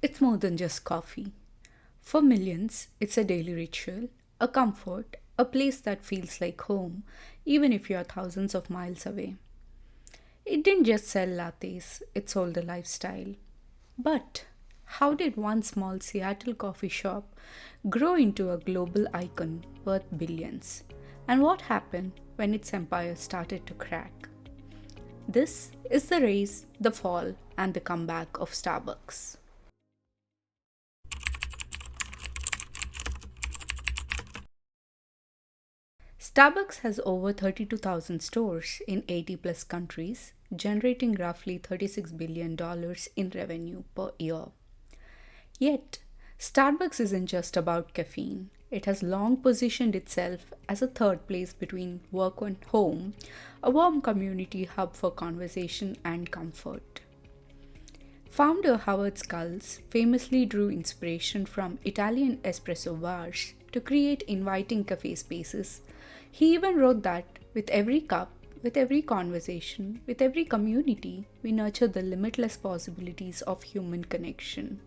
It's more than just coffee. For millions, it's a daily ritual, a comfort, a place that feels like home, even if you are thousands of miles away. It didn't just sell lattes, it sold a lifestyle. But how did one small Seattle coffee shop grow into a global icon worth billions? And what happened when its empire started to crack? This is the rise, the fall, and the comeback of Starbucks. Starbucks has over 32,000 stores in 80 plus countries, generating roughly $36 billion in revenue per year. Yet, Starbucks isn't just about caffeine. It has long positioned itself as a third place between work and home, a warm community hub for conversation and comfort. Founder Howard Skulls famously drew inspiration from Italian espresso bars to create inviting cafe spaces. He even wrote that with every cup, with every conversation, with every community, we nurture the limitless possibilities of human connection.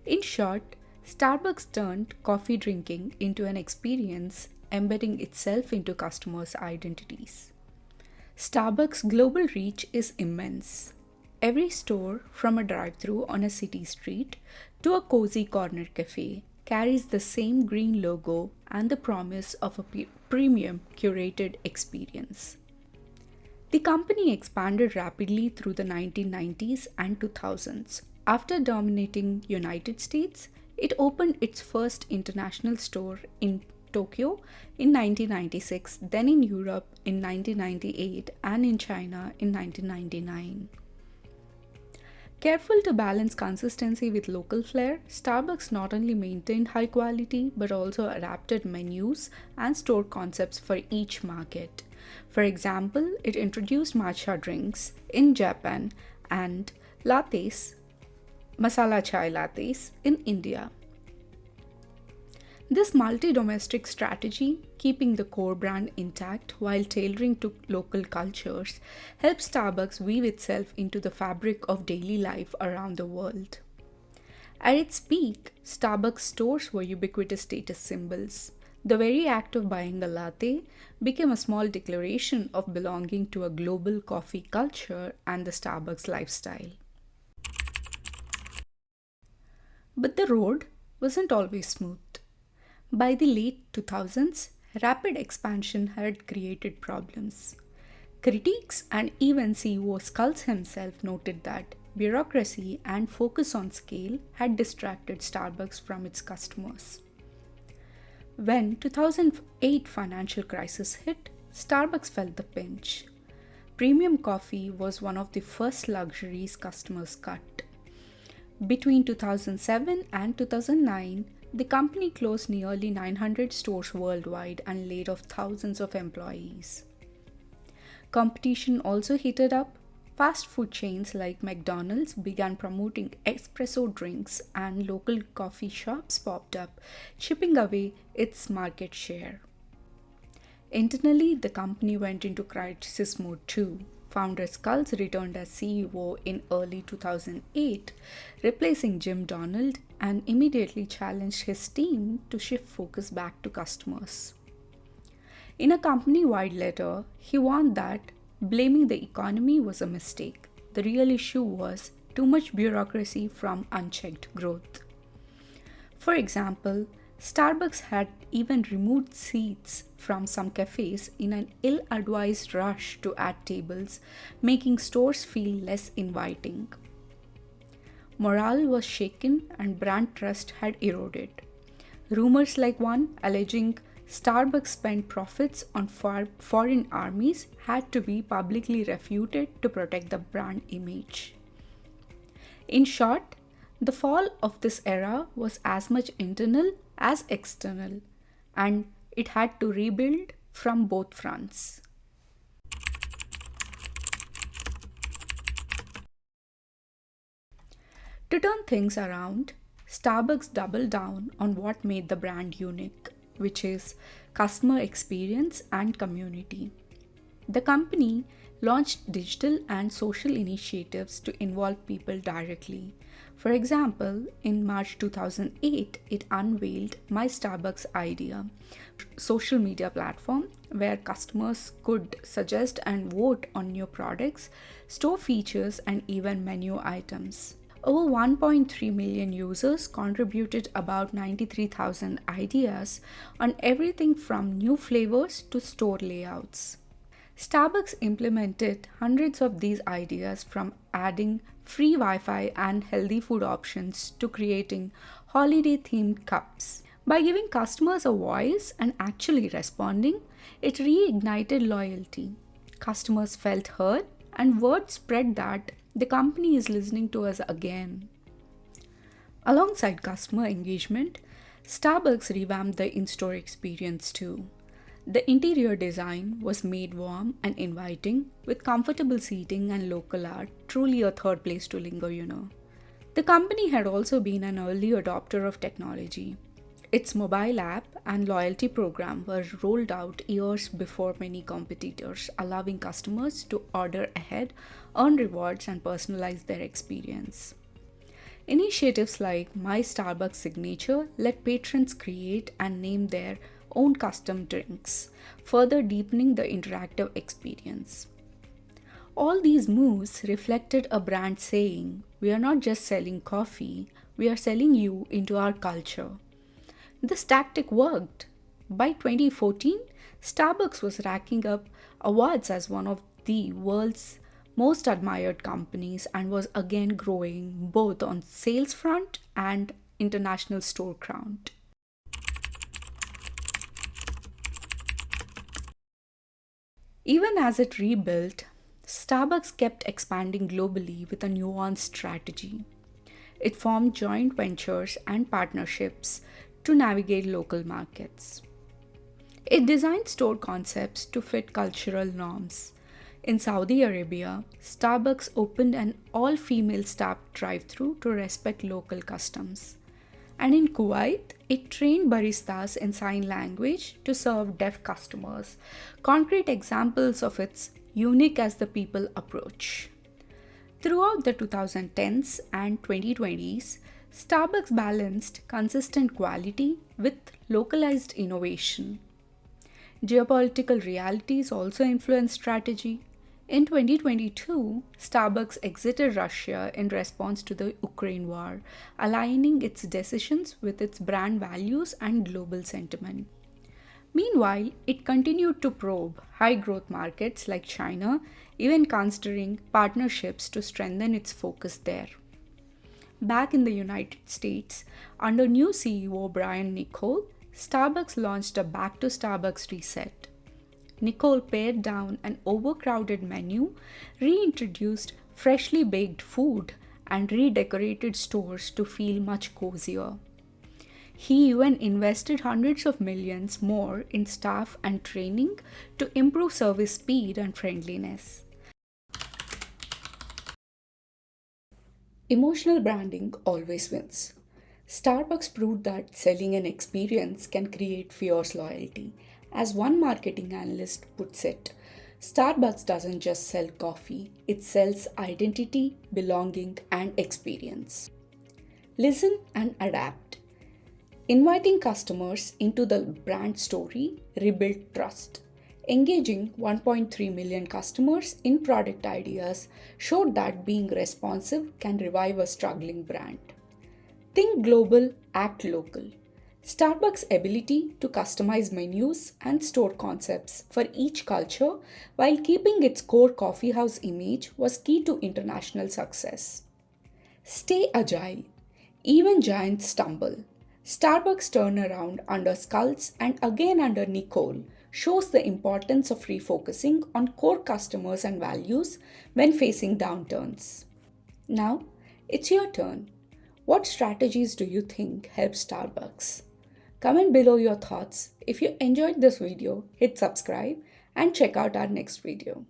In short, Starbucks turned coffee drinking into an experience, embedding itself into customers' identities. Starbucks' global reach is immense. Every store, from a drive through on a city street to a cozy corner cafe, carries the same green logo and the promise of a premium curated experience. The company expanded rapidly through the 1990s and 2000s. After dominating United States, it opened its first international store in Tokyo in 1996, then in Europe in 1998 and in China in 1999. Careful to balance consistency with local flair, Starbucks not only maintained high quality but also adapted menus and store concepts for each market. For example, it introduced matcha drinks in Japan and lattes, masala chai lattes in India. This multi-domestic strategy, keeping the core brand intact while tailoring to local cultures, helps Starbucks weave itself into the fabric of daily life around the world. At its peak, Starbucks stores were ubiquitous status symbols. The very act of buying a latte became a small declaration of belonging to a global coffee culture and the Starbucks lifestyle. But the road wasn't always smooth. By the late 2000s, rapid expansion had created problems. Critics and even CEO Skulls himself noted that bureaucracy and focus on scale had distracted Starbucks from its customers. When 2008 financial crisis hit, Starbucks felt the pinch. Premium coffee was one of the first luxuries customers cut. Between 2007 and 2009, the company closed nearly 900 stores worldwide and laid off thousands of employees. Competition also heated up. Fast food chains like McDonald's began promoting espresso drinks, and local coffee shops popped up, chipping away its market share. Internally, the company went into crisis mode too. Founder Skulls returned as CEO in early 2008, replacing Jim Donald, and immediately challenged his team to shift focus back to customers. In a company wide letter, he warned that blaming the economy was a mistake. The real issue was too much bureaucracy from unchecked growth. For example, Starbucks had even removed seats from some cafes in an ill advised rush to add tables, making stores feel less inviting. Morale was shaken and brand trust had eroded. Rumors like one alleging Starbucks spent profits on foreign armies had to be publicly refuted to protect the brand image. In short, the fall of this era was as much internal as external, and it had to rebuild from both fronts. To turn things around, Starbucks doubled down on what made the brand unique, which is customer experience and community. The company launched digital and social initiatives to involve people directly. For example, in March 2008, it unveiled My Starbucks Idea, social media platform where customers could suggest and vote on new products, store features, and even menu items. Over 1.3 million users contributed about 93,000 ideas on everything from new flavors to store layouts. Starbucks implemented hundreds of these ideas from adding free Wi Fi and healthy food options to creating holiday themed cups. By giving customers a voice and actually responding, it reignited loyalty. Customers felt heard, and word spread that the company is listening to us again. Alongside customer engagement, Starbucks revamped the in store experience too. The interior design was made warm and inviting, with comfortable seating and local art, truly a third place to linger. The company had also been an early adopter of technology. Its mobile app and loyalty program were rolled out years before many competitors, allowing customers to order ahead, earn rewards, and personalize their experience. Initiatives like My Starbucks Signature let patrons create and name their own custom drinks, further deepening the interactive experience. All these moves reflected a brand saying, "We are not just selling coffee, we are selling you into our culture." This tactic worked. By 2014, Starbucks was racking up awards as one of the world's most admired companies and was again growing both on sales front and international store count. Even as it rebuilt, Starbucks kept expanding globally with a nuanced strategy. It formed joint ventures and partnerships to navigate local markets. It designed store concepts to fit cultural norms. In Saudi Arabia, Starbucks opened an all female staffed drive through to respect local customs. And in Kuwait, it trained baristas in sign language to serve deaf customers, concrete examples of its unique as the people approach. Throughout the 2010s and 2020s, Starbucks balanced consistent quality with localized innovation. Geopolitical realities also influenced strategy. In 2022, Starbucks exited Russia in response to the Ukraine war, aligning its decisions with its brand values and global sentiment. Meanwhile, it continued to probe high growth markets like China, even considering partnerships to strengthen its focus there. Back in the United States, under new CEO Brian Nicole, Starbucks launched a Back to Starbucks reset. Nicole pared down an overcrowded menu, reintroduced freshly baked food, and redecorated stores to feel much cozier. He even invested hundreds of millions more in staff and training to improve service speed and friendliness. Emotional branding always wins. Starbucks proved that selling an experience can create fierce loyalty. As one marketing analyst puts it, Starbucks doesn't just sell coffee, it sells identity, belonging, and experience. Listen and adapt. Inviting customers into the brand story rebuilt trust. Engaging 1.3 million customers in product ideas showed that being responsive can revive a struggling brand. Think global, act local. Starbucks' ability to customize menus and store concepts for each culture while keeping its core coffeehouse image was key to international success. Stay agile. Even giants stumble. Starbucks' turnaround under Skulls and again under Nicole shows the importance of refocusing on core customers and values when facing downturns. Now, it's your turn. What strategies do you think help Starbucks? Comment below your thoughts. If you enjoyed this video, hit subscribe and check out our next video.